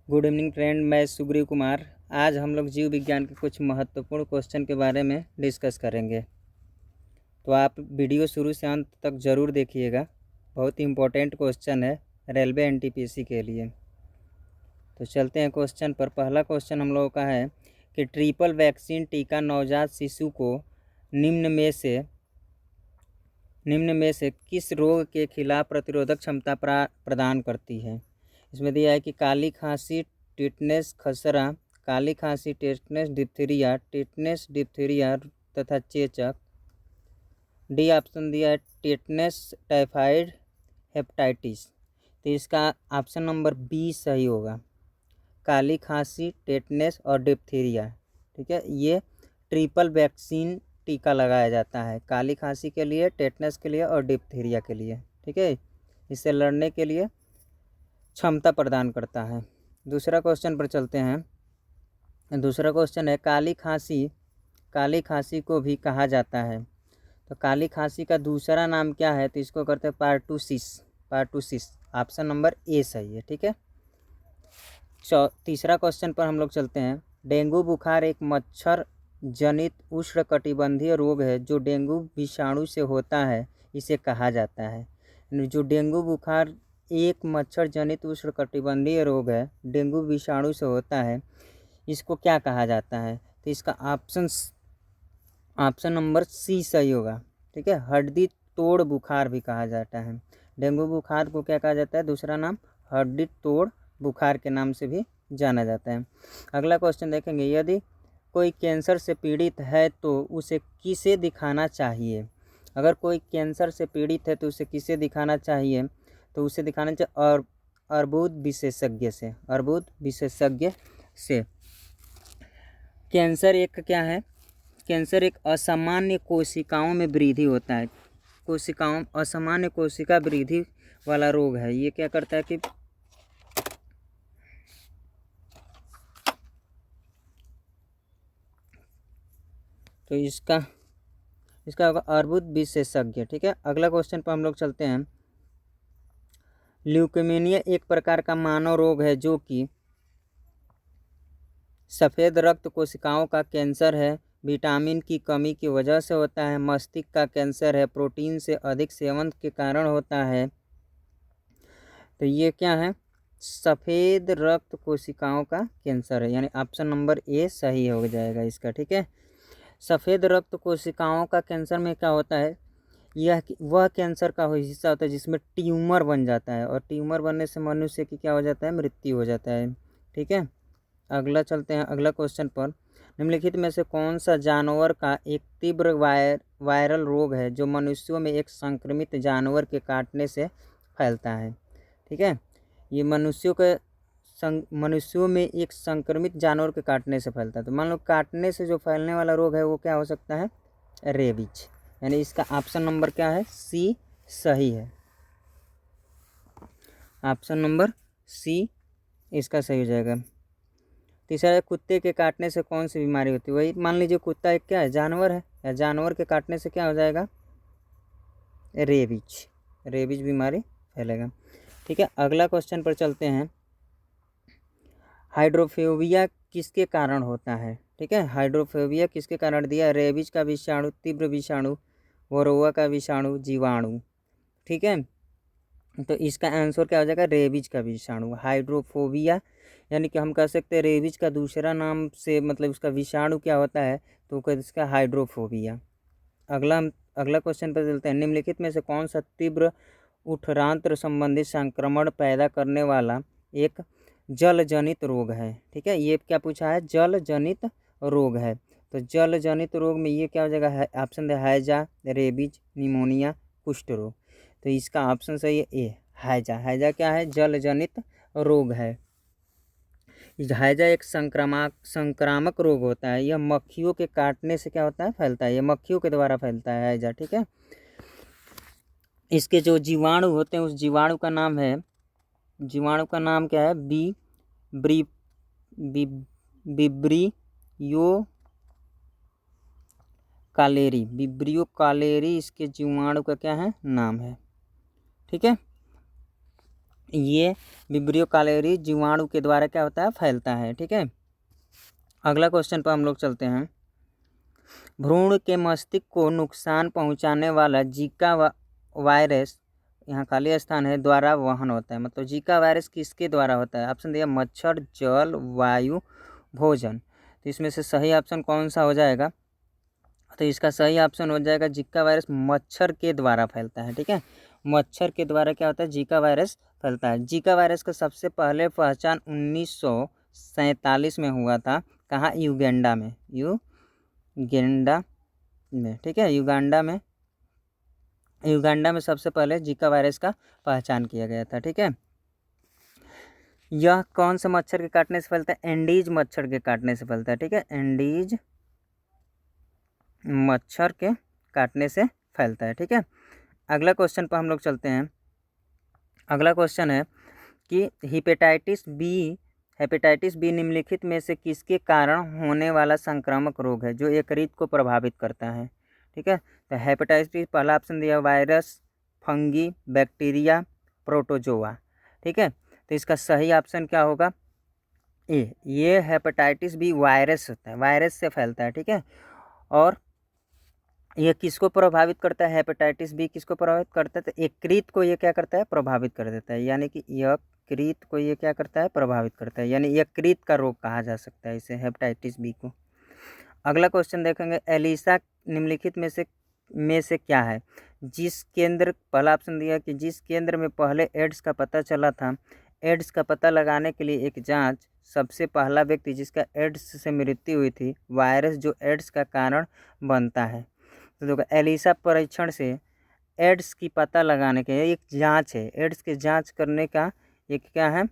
Good evening friend, मैं सुग्रीव कुमार। आज हम लोग जीव विज्ञान के कुछ महत्वपूर्ण क्वेश्चन के बारे में डिस्कस करेंगे। तो आप वीडियो शुरू से अंत तक ज़रूर देखिएगा। बहुत ही इम्पोर्टेंट क्वेश्चन है रेलवे एनटीपीसी के लिए। तो चलते हैं क्वेश्चन पर। पहला क्वेश्चन हम लोगों का है कि ट्रिपल वैक्सीन टीका नवजात शिशु को निम्न में से किस रोग के खिलाफ प्रतिरोधक क्षमता प्रदान करती है। इसमें दिया है कि काली खांसी, टिटनेस, खसरा, काली खांसी, टिटनेस डिप्थीरिया तथा चेचक। डी ऑप्शन दिया है टिटनेस, टाइफाइड, हेपेटाइटिस। तो इसका ऑप्शन नंबर बी सही होगा, काली खांसी, टिटनेस और डिप्थीरिया। ठीक है, ये ट्रिपल वैक्सीन टीका लगाया जाता है काली खांसी के लिए, टेटनस के लिए और डिप्थीरिया के लिए। ठीक है, इससे लड़ने के लिए क्षमता प्रदान करता है। दूसरा क्वेश्चन पर चलते हैं। दूसरा क्वेश्चन है काली खांसी को भी कहा जाता है। तो काली खांसी का दूसरा नाम क्या है? तो इसको करते हैं पार्टूसिस। ऑप्शन नंबर ए सही है। ठीक है, तीसरा क्वेश्चन पर हम लोग चलते हैं। डेंगू बुखार एक मच्छर जनित उष्णकटिबंधीय रोग है जो डेंगू विषाणु से होता है, इसे कहा जाता है। जो डेंगू बुखार एक मच्छर जनित उष्णकटिबंधीय रोग है, डेंगू विषाणु से होता है, इसको क्या कहा जाता है? तो इसका ऑप्शन नंबर सी सही होगा। ठीक है, हड्डी तोड़ बुखार भी कहा जाता है। डेंगू बुखार को क्या कहा जाता है? दूसरा नाम हड्डी तोड़ बुखार के नाम से भी जाना जाता है। अगला क्वेश्चन देखेंगे, यदि कोई कैंसर से पीड़ित है तो उसे किसे दिखाना चाहिए? अगर कोई कैंसर से पीड़ित है तो उसे किसे दिखाना चाहिए? तो उसे दिखाना चाहिए अर्बुद विशेषज्ञ से। कैंसर एक क्या है? कैंसर एक असामान्य कोशिकाओं में वृद्धि होता है। असामान्य कोशिका वृद्धि वाला रोग है। ये क्या करता है कि तो इसका होगा अर्बुद विशेषज्ञ। ठीक है, अगला क्वेश्चन पर हम लोग चलते हैं। ल्यूकेमिया एक प्रकार का मानव रोग है जो कि सफ़ेद रक्त कोशिकाओं का कैंसर है, विटामिन की कमी की वजह से होता है। मस्तिष्क का कैंसर है, प्रोटीन से अधिक सेवन के कारण होता है। तो ये क्या है? सफ़ेद रक्त कोशिकाओं का कैंसर है, यानी ऑप्शन नंबर ए सही हो जाएगा इसका। ठीक है, सफ़ेद रक्त कोशिकाओं का कैंसर में क्या होता है? यह वह कैंसर का हिस्सा होता है जिसमें ट्यूमर बन जाता है, और ट्यूमर बनने से मनुष्य की क्या हो जाता है? मृत्यु हो जाता है। ठीक है, अगला चलते हैं अगला क्वेश्चन पर। निम्नलिखित में से कौन सा जानवर का एक तीव्र वायरल रोग है जो मनुष्यों में एक संक्रमित जानवर के काटने से फैलता है? ठीक है, ये मनुष्यों में एक संक्रमित जानवर के काटने से फैलता है। तो मान लो काटने से जो फैलने वाला रोग है वो क्या हो सकता है? रेबीज। यानी इसका ऑप्शन नंबर क्या है? सी सही है। ऑप्शन नंबर सी इसका सही हो जाएगा। तीसरा, कुत्ते के काटने से कौन सी बीमारी होती है? वही मान लीजिए कुत्ता एक क्या है? जानवर है, या जानवर के काटने से क्या हो जाएगा? रेबीज बीमारी फैलेगा। ठीक है, अगला क्वेश्चन पर चलते हैं। हाइड्रोफोबिया किसके कारण होता है? ठीक है, हाइड्रोफोबिया किसके कारण दिया? रेबीज का विषाणु, तीव्र विषाणु, वरोआ का विषाणु, जीवाणु। ठीक है, तो इसका आंसर क्या हो जाएगा? रेबीज का विषाणु। हाइड्रोफोबिया यानी कि हम कह सकते हैं रेबीज का दूसरा नाम से मतलब उसका विषाणु क्या होता है? तो इसका हाइड्रोफोबिया। अगला क्वेश्चन पर चलते हैं। निम्नलिखित में से कौन सा तीव्र उठरांत्र संबंधी संक्रमण पैदा करने वाला एक जल जनित रोग है? ठीक है, ये क्या पूछा है? जल जनित रोग है। तो जल जनित रोग में ये क्या हो जाएगा? ऑप्शन है हैजा, रेबीज, निमोनिया, कुष्ठ रोग। तो इसका ऑप्शन सही है ए, हैजा क्या है? जल जनित रोग है। हैजा एक संक्रामक रोग होता है। यह मक्खियों के काटने से क्या होता है? फैलता है। यह मक्खियों के द्वारा फैलता है हैजा। ठीक है, इसके जो जीवाणु होते हैं उस जीवाणु का नाम क्या है? विब्रियो कालेरी इसके जीवाणु का क्या है? नाम है। ठीक है, ये विब्रियो कैलोरी जीवाणु के द्वारा क्या होता है, फैलता है। ठीक है, अगला क्वेश्चन पर हम लोग चलते हैं। भ्रूण के मस्तिष्क को नुकसान पहुंचाने वाला जीका वायरस, यहाँ खाली स्थान है, द्वारा वहन होता है। मतलब जीका वायरस किसके द्वारा होता है? ऑप्शन दिया मच्छर, जल, वायु, भोजन। तो इसमें से सही ऑप्शन कौन सा हो जाएगा? तो इसका सही ऑप्शन हो जाएगा जीका वायरस मच्छर के द्वारा फैलता है। ठीक है, मच्छर के द्वारा क्या होता है, जीका वायरस फैलता है। जीका वायरस का सबसे पहले पहचान 1947 में हुआ था। कहाँ? युगांडा में। युगांडा में, ठीक है, युगांडा में सबसे पहले जीका वायरस का पहचान किया गया था। ठीक है, यह कौन सा मच्छर के काटने से फैलता है? एंडीज मच्छर के काटने से फैलता है। ठीक है, एंडीज मच्छर के काटने से फैलता है। ठीक है, अगला क्वेश्चन पर हम लोग चलते हैं। अगला क्वेश्चन है कि हेपेटाइटिस बी निम्नलिखित में से किसके कारण होने वाला संक्रामक रोग है जो यकृत को प्रभावित करता है? ठीक है, तो हेपेटाइटिस पहला ऑप्शन दिया वायरस, फंगी, बैक्टीरिया, प्रोटोजोआ। ठीक है, तो इसका सही ऑप्शन क्या होगा? ये हेपेटाइटिस बी वायरस होता है, वायरस से फैलता है। ठीक है, और ये किसको प्रभावित करता है? हेपेटाइटिस बी किसको प्रभावित करता है? तो यकृत को ये क्या करता है? प्रभावित कर देता है। यानी कि यकृत को ये क्या करता है? प्रभावित करता है। यानी यकृत का रोग कहा जा सकता है इसे, हेपेटाइटिस बी को। अगला क्वेश्चन देखेंगे, एलिसा निम्नलिखित में से क्या है? जिस केंद्र, पहला ऑप्शन दिया कि जिस केंद्र में पहले एड्स का पता चला था, एड्स का पता लगाने के लिए एक जांच, सबसे पहला व्यक्ति जिसका एड्स से मृत्यु हुई थी, वायरस जो एड्स का कारण बनता है। तो देखो, एलिसा परीक्षण से एड्स की पता लगाने के एक जांच है, एड्स की जांच करने का एक क्या है?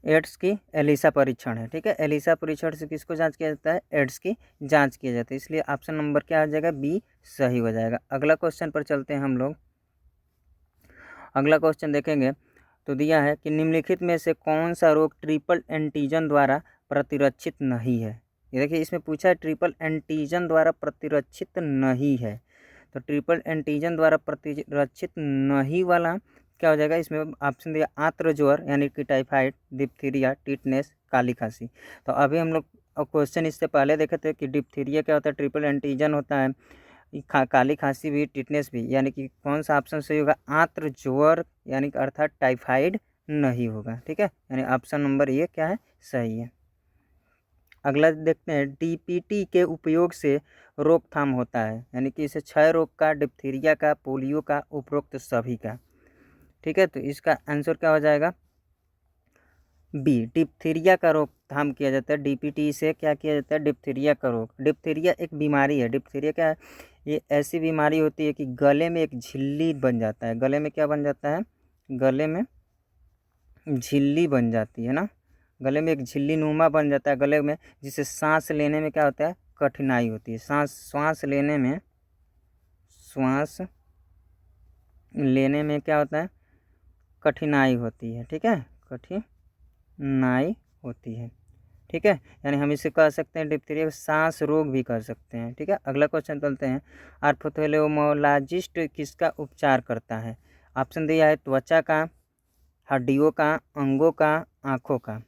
एड्स की एलिसा परीक्षण है। ठीक है, एलिसा परीक्षण से किसको जांच किया जाता है? एड्स की जांच किया जाता है। इसलिए ऑप्शन नंबर क्या हो जाएगा? बी सही हो जाएगा। अगला क्वेश्चन पर चलते हैं हम लोग। अगला क्वेश्चन देखेंगे तो दिया है कि निम्नलिखित में से कौन सा रोग ट्रिपल एंटीजन द्वारा प्रतिरक्षित नहीं है? ये देखिए, इसमें पूछा है ट्रिपल एंटीजन द्वारा प्रतिरक्षित नहीं है। तो ट्रिपल एंटीजन द्वारा प्रतिरक्षित नहीं वाला क्या हो जाएगा? इसमें ऑप्शन दिया आंत्र ज्वर, यानी कि टाइफाइड, डिप्थीरिया, टिटनेस, काली खांसी। तो अभी हम लोग क्वेश्चन इससे पहले देखे थे कि डिप्थीरिया क्या होता है? ट्रिपल एंटीजन होता है। काली खांसी भी, टिटनेस भी, यानी कि कौन सा ऑप्शन सही होगा? आंत्र ज्वर, यानी कि अर्थात टाइफाइड नहीं होगा। ठीक है, यानी ऑप्शन नंबर ये क्या है? सही है। अगला देखते हैं, डीपीटी के उपयोग से रोकथाम होता है, यानी कि इसे क्षय रोग का, डिप्थीरिया का, पोलियो का, उपरोक्त सभी का। ठीक है, तो इसका आंसर क्या हो जाएगा? बी, डिप्थीरिया का रोकथाम किया जाता है। डीपीटी से क्या किया जाता है? डिप्थीरिया का रोग। डिप्थीरिया एक बीमारी है। डिप्थीरिया क्या है? ये ऐसी बीमारी होती है कि गले में एक झिल्ली बन जाता है। गले में क्या बन जाता है? गले में झिल्ली बन जाती है ना, गले में एक झिल्ली नुमा बन जाता है गले में, जिससे सांस लेने में क्या होता है? कठिनाई होती है। श्वास लेने में क्या होता है? कठिनाई होती है। ठीक है, कठिनाई होती है। ठीक है, यानी हम इसे कह सकते हैं डिप्थीरिया को सांस रोग भी कर सकते हैं। ठीक है, अगला क्वेश्चन चलते हैं। ऑप्थेल्मोलॉजिस्ट किसका उपचार करता है? ऑप्शन दिया है त्वचा का, हड्डियों का, अंगों का, आँखों का।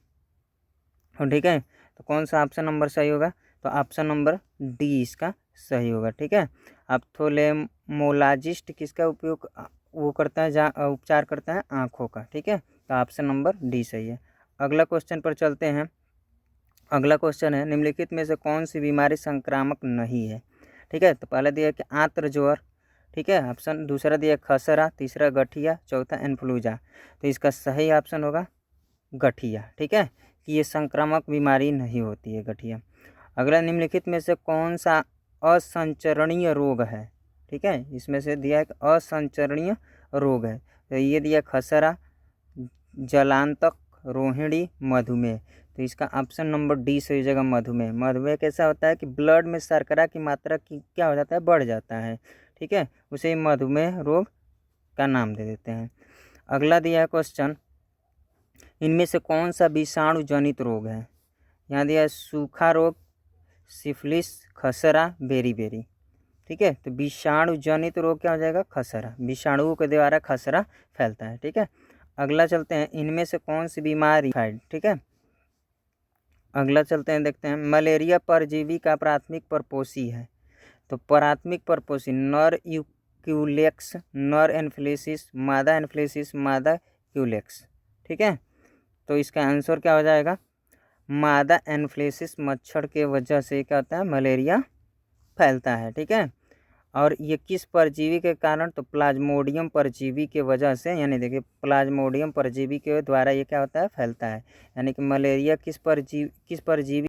ठीक है, तो कौन सा ऑप्शन नंबर सही होगा? तो ऑप्शन नंबर डी इसका सही होगा। ठीक है, ऑप्थेल्मोलॉजिस्ट किसका उपयोग वो करता है, जहाँ उपचार करता है? आँखों का। ठीक है, तो ऑप्शन नंबर डी सही है। अगला क्वेश्चन पर चलते हैं। अगला क्वेश्चन है, निम्नलिखित में से कौन सी बीमारी संक्रामक नहीं है? ठीक है, तो पहला दिया कि आंत्र ज्वर। ठीक है, ऑप्शन दूसरा दिया खसरा, तीसरा गठिया, चौथा इन्फ्लुएंजा। तो इसका सही ऑप्शन होगा गठिया। ठीक है, कि ये संक्रामक बीमारी नहीं होती है गठिया। अगला, निम्नलिखित में से कौन सा असंचरणीय रोग है? ठीक है, इसमें से दिया है कि असंचरणीय रोग है। तो ये दिया खसरा, जलांतक, रोहिणी, मधुमेह। तो इसका ऑप्शन नंबर डी सही हो जाएगा, मधुमेह। मधुमेह कैसा होता है कि ब्लड में शर्करा की मात्रा की क्या हो जाता है? बढ़ जाता है। ठीक है, उसे मधुमेह रोग का नाम दे देते हैं। अगला दिया है क्वेश्चन, इनमें से कौन सा विषाणु जनित रोग है? यहाँ दिया है सूखा रोग, सिफिलिस, खसरा, बेरीबेरी। ठीक है, तो विषाणु जनित रोग क्या हो जाएगा? खसरा। विषाणुओं के द्वारा खसरा फैलता है। ठीक है, अगला चलते हैं, इनमें से कौन सी बीमारी है, ठीक है। अगला चलते हैं, देखते हैं, मलेरिया परजीवी का प्राथमिक परपोषी है। तो प्राथमिक परपोषी नर क्यूलेक्स, नर एन्फ्लेसिस, मादा एन्फ्लेसिस, मादा क्यूलेक्स, ठीक है। तो इसका आंसर क्या हो जाएगा, मादा एन्फ्लेसिस मच्छर के वजह से क्या होता है, मलेरिया फैलता है, ठीक है। और ये किस परजीवी के कारण, तो प्लाज्मोडियम परजीवी के वजह से, यानी देखिए प्लाज्मोडियम परजीवी के द्वारा ये क्या होता है, फैलता है। यानी कि मलेरिया किस परजीवी